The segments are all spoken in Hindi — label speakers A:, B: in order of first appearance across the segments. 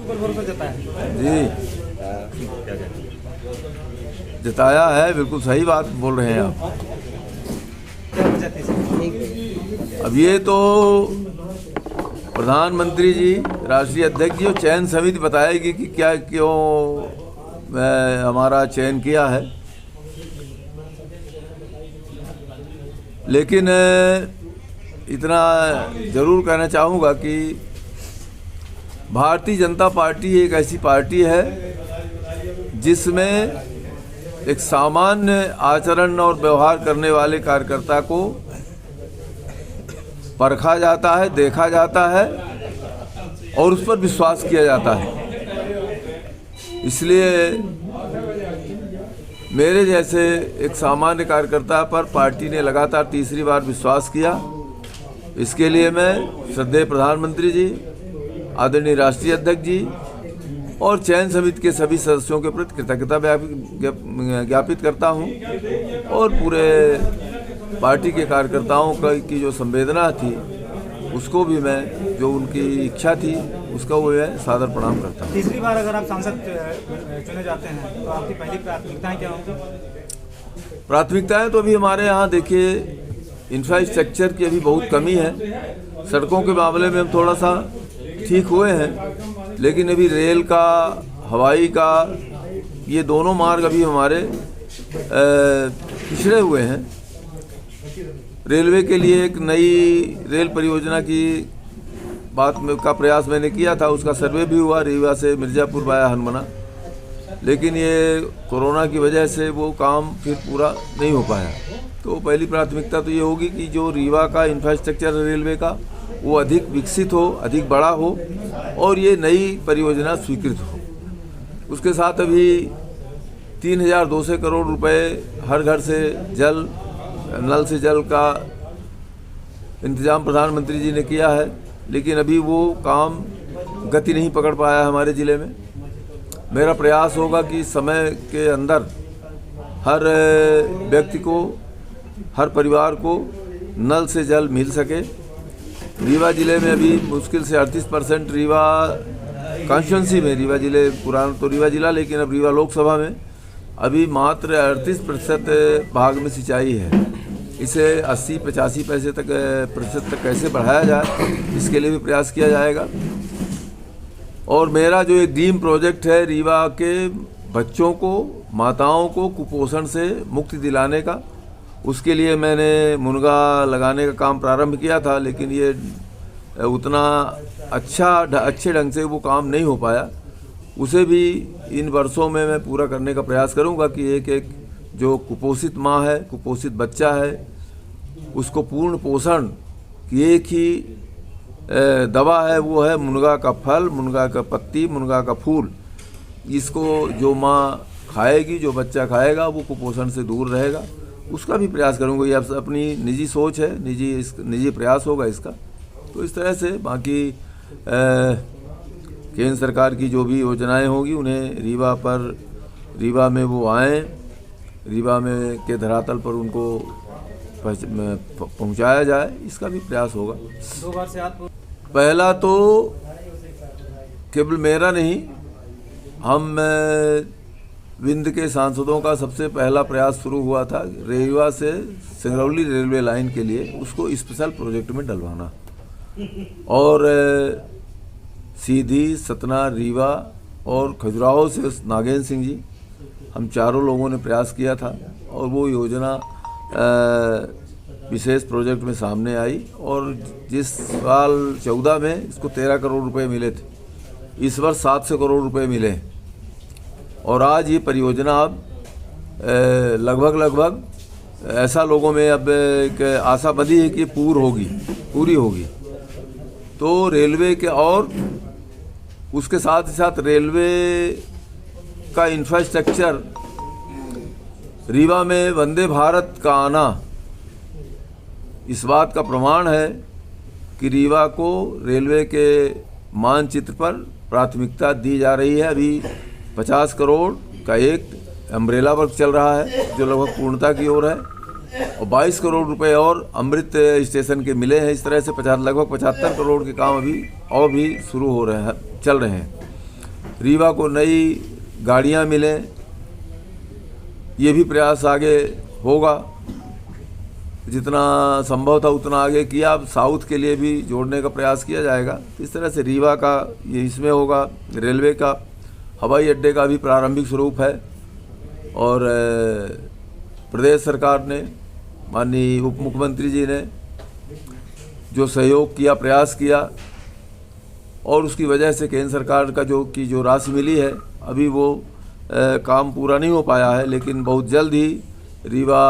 A: भरोसा जताया
B: जी जताया है, बिल्कुल सही बात बोल रहे हैं आप।
A: क्या वजह थी सर?
B: अब ये तो प्रधानमंत्री जी, राष्ट्रीय अध्यक्ष जी और चयन समिति बताएगी कि क्या क्यों हमारा चयन किया है। लेकिन इतना जरूर कहना चाहूँगा कि भारतीय जनता पार्टी एक ऐसी पार्टी है जिसमें एक सामान्य आचरण और व्यवहार करने वाले कार्यकर्ता को परखा जाता है, देखा जाता है और उस पर विश्वास किया जाता है। इसलिए मेरे जैसे एक सामान्य कार्यकर्ता पर पार्टी ने लगातार तीसरी बार विश्वास किया। इसके लिए मैं श्रद्धेय प्रधानमंत्री जी, आदरणीय राष्ट्रीय अध्यक्ष जी और चयन समिति के सभी सदस्यों के प्रति कृतज्ञता ज्ञापित करता हूं और पूरे पार्टी के कार्यकर्ताओं की जो संवेदना थी उसको भी मैं, जो उनकी इच्छा थी उसका वो मैं सादर प्रणाम करता हूँ।
A: तीसरी बार अगर आप सांसद चुने जाते हैं तो आपकी पहली प्राथमिकताएं क्या होंगी?
B: प्राथमिकताएं तो अभी हमारे यहाँ देखिए इंफ्रास्ट्रक्चर की अभी बहुत कमी है। सड़कों के मामले में हम थोड़ा सा ठीक हुए हैं, लेकिन अभी रेल का, हवाई का, ये दोनों मार्ग अभी हमारे पिछड़े हुए हैं। रेलवे के लिए एक नई रेल परियोजना की बात का प्रयास मैंने किया था, उसका सर्वे भी हुआ रीवा से मिर्ज़ापुर वाया हनुमाना, लेकिन ये कोरोना की वजह से वो काम फिर पूरा नहीं हो पाया। तो पहली प्राथमिकता तो ये होगी कि जो रीवा का इंफ्रास्ट्रक्चर रेलवे का वो अधिक विकसित हो, अधिक बड़ा हो और ये नई परियोजना स्वीकृत हो। उसके साथ अभी 3200 करोड़ रुपए हर घर से जल, नल से जल का इंतजाम प्रधानमंत्री जी ने किया है, लेकिन अभी वो काम गति नहीं पकड़ पाया हमारे ज़िले में। मेरा प्रयास होगा कि समय के अंदर हर व्यक्ति को, हर परिवार को नल से जल मिल सके। रीवा ज़िले में अभी मुश्किल से 38% रीवा कॉन्स्टिट्यूंसी में, रीवा ज़िले पुराना तो रीवा ज़िला, लेकिन अब रीवा लोकसभा में अभी मात्र 38% भाग में सिंचाई है। इसे 80-85% तक कैसे बढ़ाया जाए, इसके लिए भी प्रयास किया जाएगा। और मेरा जो एक ड्रीम प्रोजेक्ट है रीवा के बच्चों को, माताओं को कुपोषण से मुक्ति दिलाने का, उसके लिए मैंने मुनगा लगाने का काम प्रारंभ किया था, लेकिन ये उतना अच्छे ढंग से वो काम नहीं हो पाया। उसे भी इन वर्षों में मैं पूरा करने का प्रयास करूंगा कि एक जो कुपोषित माँ है, कुपोषित बच्चा है, उसको पूर्ण पोषण की एक ही दवा है, वो है मुनगा का फल, मुनगा का पत्ती, मुनगा का फूल। इसको जो माँ खाएगी, जो बच्चा खाएगा, वो कुपोषण से दूर रहेगा। उसका भी प्रयास करूँगा। ये अपनी निजी सोच है, निजी प्रयास होगा इसका। तो इस तरह से बाकी केंद्र सरकार की जो भी योजनाएं होगी उन्हें रीवा में वो आएँ, रीवा में के धरातल पर उनको पहुंचाया जाए, इसका भी प्रयास होगा।
A: 2 बार से आप
B: पहला तो केवल मेरा नहीं, हम विंध्य के सांसदों का सबसे पहला प्रयास शुरू हुआ था रीवा से सिंगरौली रेलवे लाइन के लिए, उसको स्पेशल प्रोजेक्ट में डलवाना। और सीधी, सतना, रीवा और खजुराहो से नागेंद्र सिंह जी, हम चारों लोगों ने प्रयास किया था और वो योजना विशेष प्रोजेक्ट में सामने आई। और जिस साल 14 में इसको 13 करोड़ रुपए मिले थे, इस वर्ष 700 करोड़ रुपए मिले और आज ये परियोजना अब लगभग ऐसा लोगों में अब एक आशा बंधी है कि पूरी होगी। तो रेलवे के और उसके साथ ही साथ रेलवे का इंफ्रास्ट्रक्चर, रीवा में वंदे भारत का आना इस बात का प्रमाण है कि रीवा को रेलवे के मानचित्र पर प्राथमिकता दी जा रही है। अभी 50 करोड़ का एक अम्ब्रेला वर्क चल रहा है जो लगभग पूर्णता की ओर है और 22 करोड़ रुपए और अमृत स्टेशन के मिले हैं। इस तरह से लगभग 75 करोड़ के काम अभी और भी शुरू हो रहे हैं, चल रहे हैं। रीवा को नई गाड़ियां मिलें, ये भी प्रयास आगे होगा। जितना संभव था उतना आगे किया, अब साउथ के लिए भी जोड़ने का प्रयास किया जाएगा। इस तरह से रीवा का ये इसमें होगा। रेलवे का, हवाई अड्डे का भी प्रारंभिक स्वरूप है और प्रदेश सरकार ने, माननीय उप मुख्यमंत्री जी ने जो सहयोग किया, प्रयास किया और उसकी वजह से केंद्र सरकार का जो राशि मिली है, अभी वो काम पूरा नहीं हो पाया है, लेकिन बहुत जल्द ही रीवा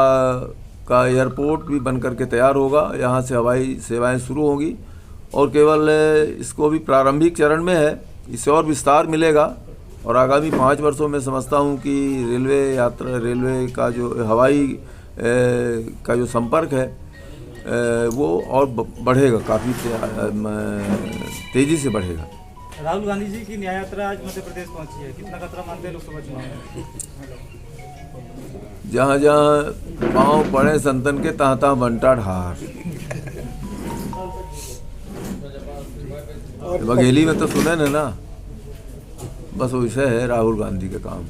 B: का एयरपोर्ट भी बन करके तैयार होगा। यहाँ से हवाई सेवाएं शुरू होंगी और केवल इसको भी प्रारंभिक चरण में है, इससे और विस्तार मिलेगा और आगामी 5 वर्षों में समझता हूँ कि रेलवे का जो हवाई का जो संपर्क है वो और बढ़ेगा, काफ़ी तेज़ी से बढ़ेगा।
A: राहुल गांधी जी की न्याय यात्रा आज मध्य प्रदेश पहुंची है, कितना खतरा मानते हैं लोकसभा चुनाव में?
B: जहाँ जहाँ पाँव पड़े संतन के, तहाँ तहाँ बनता ढार। बघेली में तो सुने ना, बस वैसे है राहुल गांधी का काम।